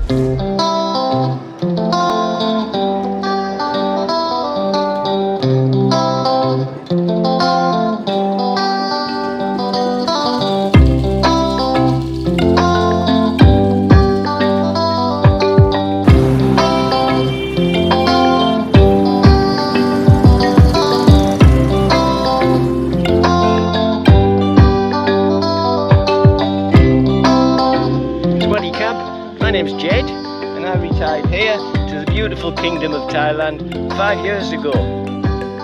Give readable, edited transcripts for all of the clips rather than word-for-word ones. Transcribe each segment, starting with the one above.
My name's Jed and I retired here to the beautiful kingdom of Thailand 5 years ago.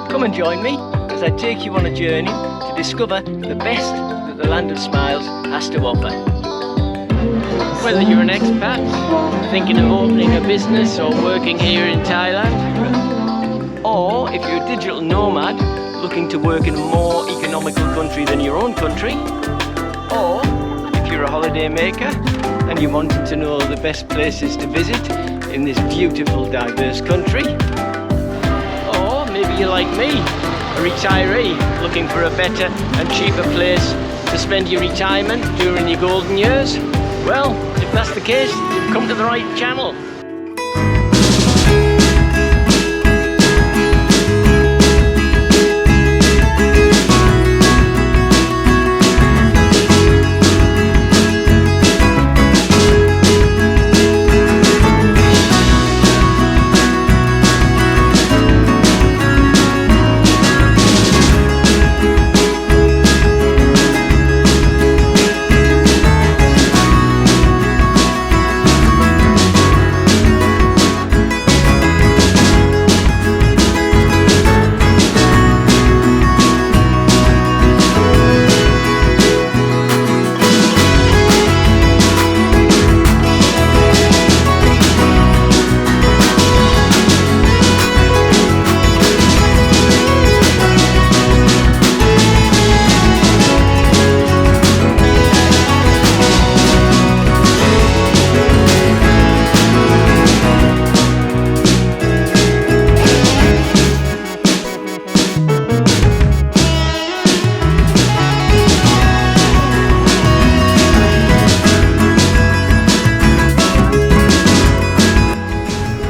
Come and join me as I take you on a journey to discover the best that the land of smiles has to offer. Whether you're an expat, thinking of opening a business or working here in Thailand, or if you're a digital nomad looking to work in a more economical country than your own country, or if you're a holiday maker and you wanted to know the best places to visit in this beautiful, diverse country. Or maybe you're like me, a retiree looking for a better and cheaper place to spend your retirement during your golden years. Well, if that's the case, you've come to the right channel.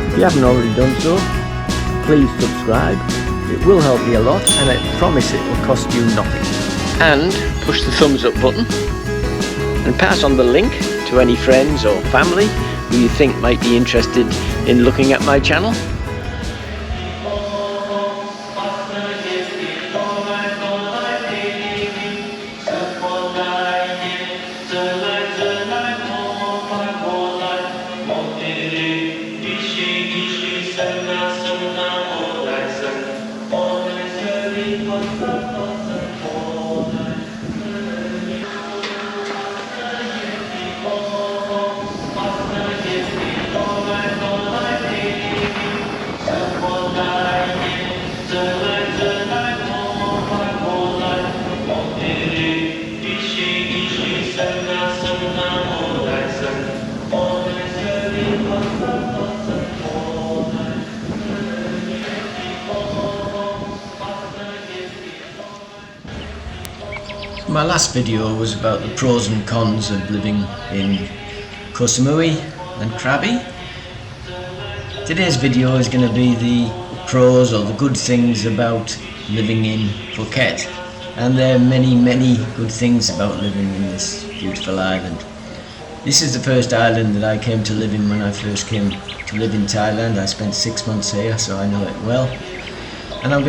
If you haven't already done so, please subscribe. It will help me a lot and I promise it will cost you nothing. And push the thumbs up button and pass on the link to any friends or family who you think might be interested in looking at my channel. My last video was about the pros and cons of living in Koh Samui and Krabi. Today's video is going to be the pros or the good things about living in Phuket. And there are many good things about living in this beautiful island. This is the first island that I came to live in when I first came to live in Thailand. I spent 6 months here, so I know it well. And I'm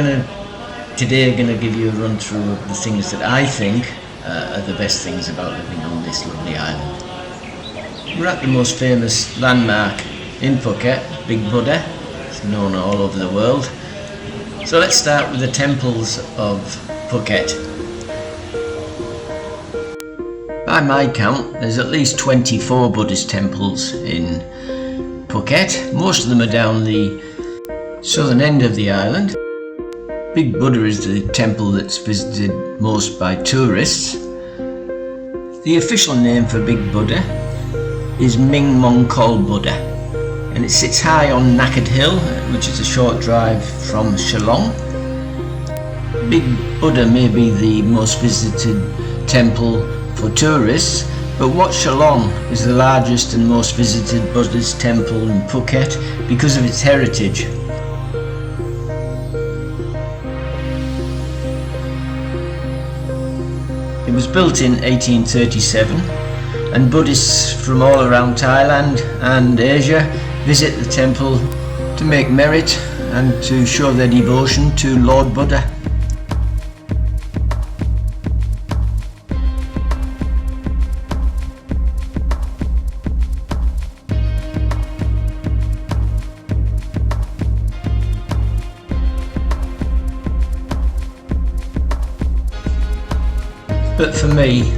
today going to give you a run through of the things that I think are the best things about living on this lovely island. We're at the most famous landmark in Phuket, Big Buddha. It's known all over the world. So let's start with the temples of Phuket. By my count, there's at least 24 Buddhist temples in Phuket. Most of them are down the southern end of the island. Big Buddha is the temple that's visited most by tourists. The official name for Big Buddha is Ming Mongkol Buddha, and it sits high on Naked Hill, which is a short drive from Shillong. Big Buddha may be the most visited temple for tourists, But Wat Chalong is the largest and most visited Buddhist temple in Phuket because of its heritage. It was built in 1837, and Buddhists from all around Thailand and Asia visit the temple to make merit and to show their devotion to Lord Buddha. But for me,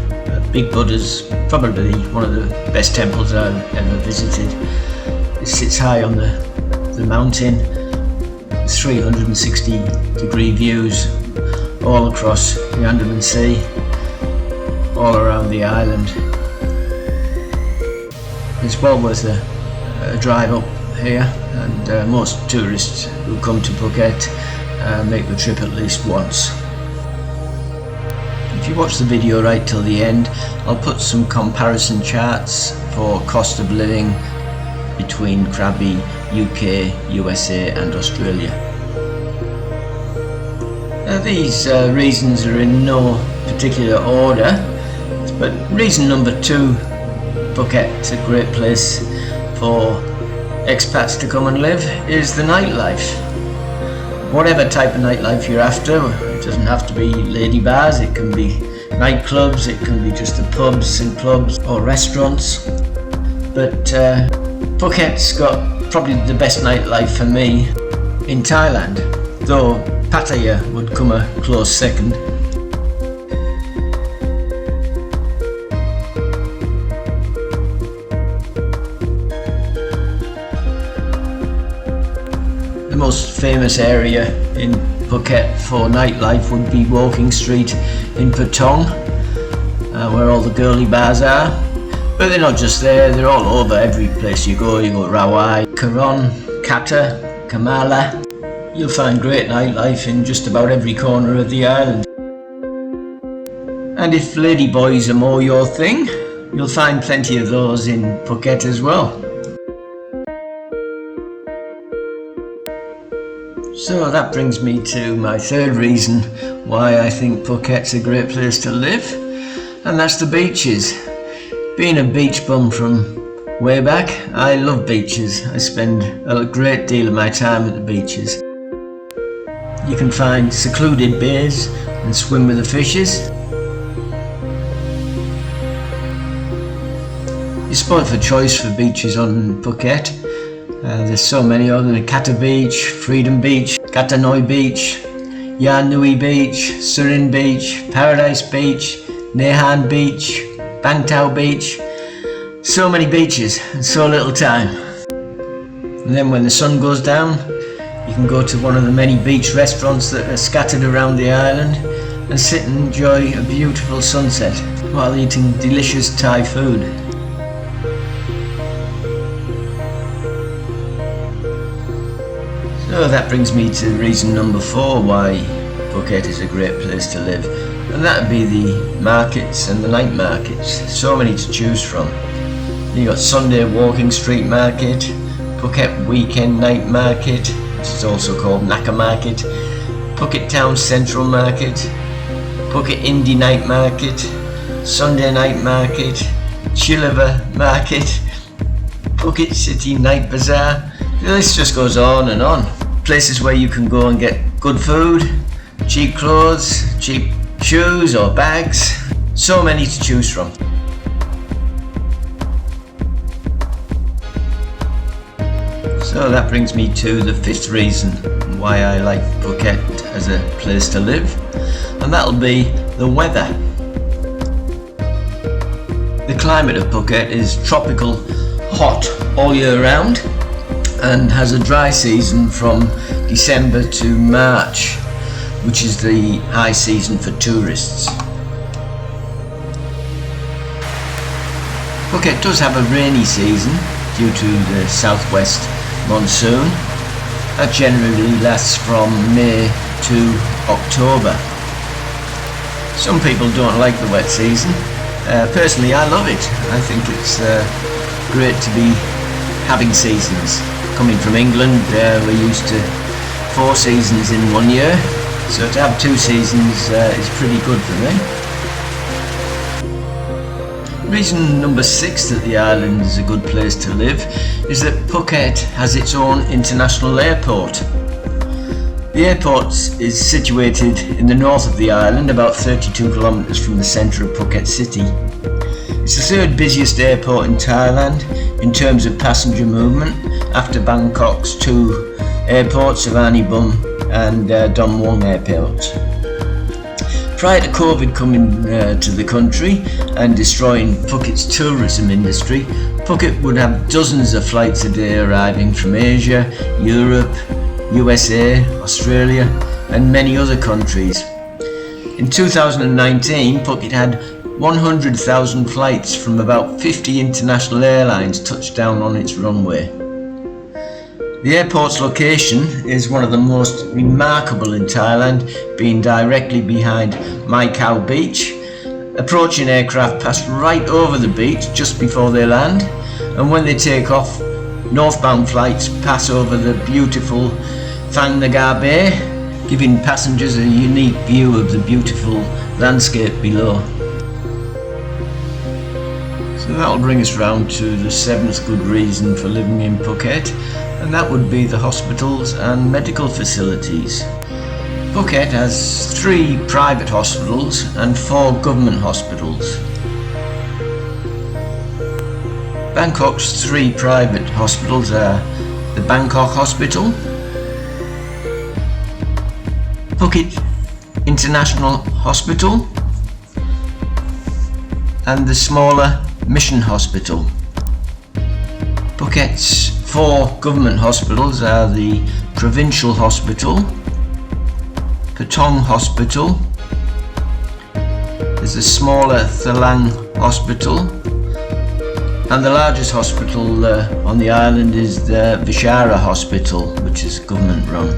Big Buddha's probably one of the best temples I've ever visited. It sits high on the mountain, 360-degree views all across the Andaman Sea, all around the island. It's well worth a drive up here, and most tourists who come to Phuket make the trip at least once. If you watch the video right till the end, I'll put some comparison charts for cost of living between Krabi, UK, USA and Australia. These reasons are in no particular order, but reason number 2, Phuket's a great place for expats to come and live, is the nightlife. Whatever type of nightlife you're after, it doesn't have to be lady bars, it can be nightclubs, it can be just the pubs and clubs or restaurants. But Phuket's got probably the best nightlife for me in Thailand, though Pattaya would come a close second. The most famous area in Phuket for nightlife would be Walking Street in Patong, where all the girly bars are. But they're not just there, they're all over. Every place you go Rawai, Karon, Kata, Kamala. You'll find great nightlife in just about every corner of the island. And if ladyboys are more your thing, you'll find plenty of those in Phuket as well. So that brings me to my third reason why I think Phuket's a great place to live, and that's the beaches. Being a beach bum from way back, I love beaches. I spend a great deal of my time at the beaches. You can find secluded bays and swim with the fishes. You're spoiled for choice for beaches on Phuket. There's so many of them: Kata Beach, Freedom Beach, Katanoi Beach, Yanui Beach, Surin Beach, Paradise Beach, Nehan Beach, Bangtao Beach. So many beaches and so little time. And then when the sun goes down, you can go to one of the many beach restaurants that are scattered around the island and sit and enjoy a beautiful sunset while eating delicious Thai food. So that brings me to reason number 4 why Phuket is a great place to live, and that would be the markets and the night markets. So many to choose from. You got Sunday Walking Street Market, Phuket Weekend Night Market, which is also called Naka Market, Phuket Town Central Market, Phuket Indie Night Market, Sunday Night Market, Chiliver Market, Phuket City Night Bazaar. The list just goes on and on. Places where you can go and get good food, cheap clothes, cheap shoes or bags. So many to choose from. So that brings me to the 5th reason why I like Phuket as a place to live, and that'll be the weather. The climate of Phuket is tropical, hot all year round, and has a dry season from December to March, which is the high season for tourists. Phuket does have a rainy season due to the southwest monsoon. That generally lasts from May to October. Some people don't like the wet season, Personally, I love it. I think it's great to be having seasons. Coming from England, we're used to 4 seasons in 1 year, so to have 2 seasons is pretty good for me. Reason number 6 that the island is a good place to live is that Phuket has its own international airport. The airport is situated in the north of the island, about 32 kilometres from the centre of Phuket city. It's the 3rd busiest airport in Thailand in terms of passenger movement, after Bangkok's 2 airports of Anibum and Don Mueang airports. Prior to COVID coming to the country and destroying Phuket's tourism industry, Phuket would have dozens of flights a day arriving from Asia, Europe, USA, Australia and many other countries. In 2019, Phuket had 100,000 flights from about 50 international airlines touched down on its runway. The airport's location is one of the most remarkable in Thailand, being directly behind Mai Khao Beach. Approaching aircraft pass right over the beach just before they land, and when they take off, northbound flights pass over the beautiful Phang Nagar Bay, giving passengers a unique view of the beautiful landscape below. So that'll bring us round to the 7th good reason for living in Phuket, and that would be the hospitals and medical facilities. Phuket has 3 private hospitals and 4 government hospitals. Bangkok's 3 private hospitals are the Bangkok Hospital, Phuket International Hospital and the smaller Mission Hospital. Phuket's 4 government hospitals are the Provincial Hospital, Patong Hospital, there's a smaller Thalang Hospital, and the largest hospital on the island is the Vishara Hospital, which is government run.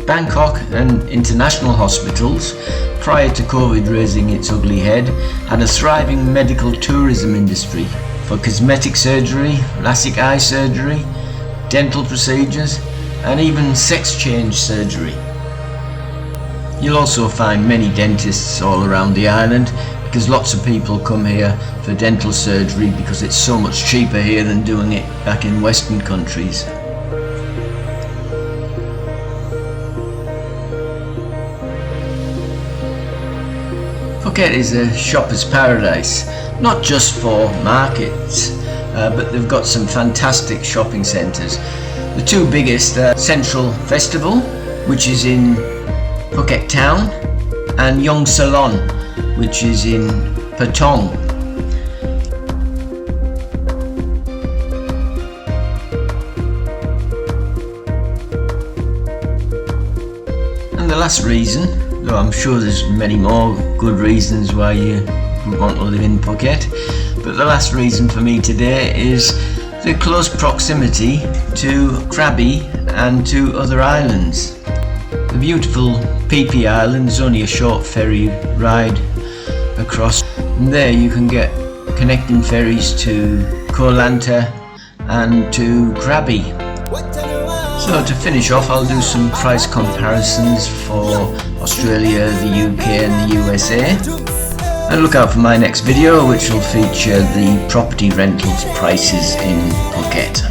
Bangkok and international hospitals, prior to COVID raising its ugly head, had a thriving medical tourism industry for cosmetic surgery, LASIK eye surgery, dental procedures and even sex change surgery. You'll also find many dentists all around the island, because lots of people come here for dental surgery because it's so much cheaper here than doing it back in Western countries. Phuket is a shopper's paradise, not just for markets, but they've got some fantastic shopping centres. The 2 biggest are Central Festival, which is in Phuket town, and Yong Salon, which is in Patong. And the last reason, though I'm sure there's many more good reasons why you want to live in Phuket, but the last reason for me today is the close proximity to Krabi and to other islands. The beautiful Phi Phi Island is only a short ferry ride across, and there you can get connecting ferries to Koh Lanta and to Krabi. So to finish off, I'll do some price comparisons for Australia, the UK and the USA, and look out for my next video, which will feature the property rentals prices in Phuket.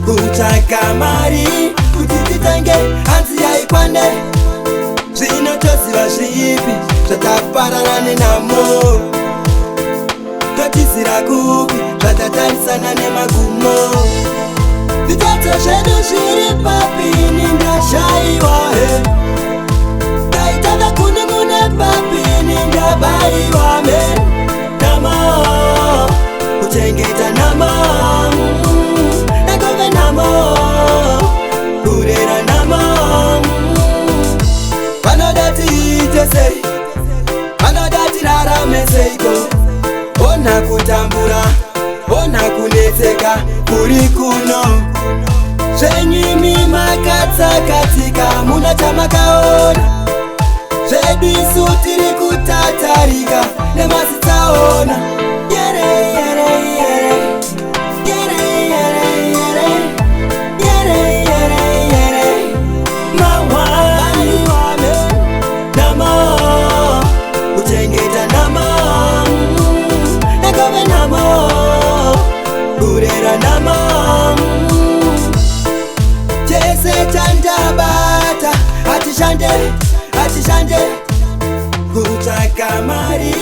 Kutaka mari kuti titange hanzi yaikwane zvinotoziva zvipi zvataparana nenamo totizira kupi zvatatarisana nemagumo zvitadzo zvedu zviri papini ndashaiwa he taitava kune mune papininga bai wame Nama Kuchengeta nama Nakove nama Kurera nama Panodati itesei Panodati rara meseiko Ona kutambura Ona kuneteka kuri kuno Zvenyimi makatsa katika muna chamakaona Zvedu isu tiri kutatarika nemasitsaona Yere yere yere Yere yere yere Yere yere yere Mawani wame Nama Kuchengeta nama Nakove nama Kurera nama Chese chandabata Atishande Atishande Kuchaka mari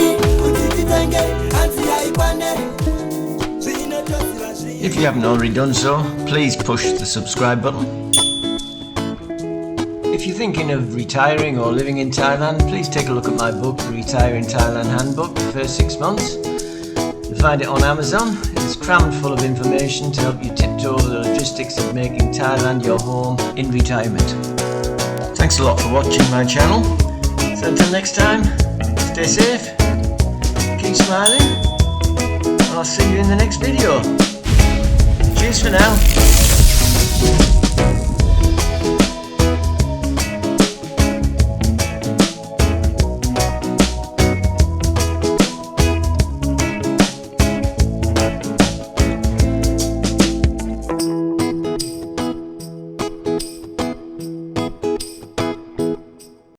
Kutitange Anti haipane If you haven't already done so, please push the subscribe button. If you're thinking of retiring or living in Thailand, please take a look at my book, The Retiring Thailand Handbook, the first 6 months. You'll find it on Amazon. It's crammed full of information to help you tiptoe the logistics of making Thailand your home in retirement. Thanks a lot for watching my channel. So until next time, stay safe, keep smiling, and I'll see you in the next video. Cheers for now.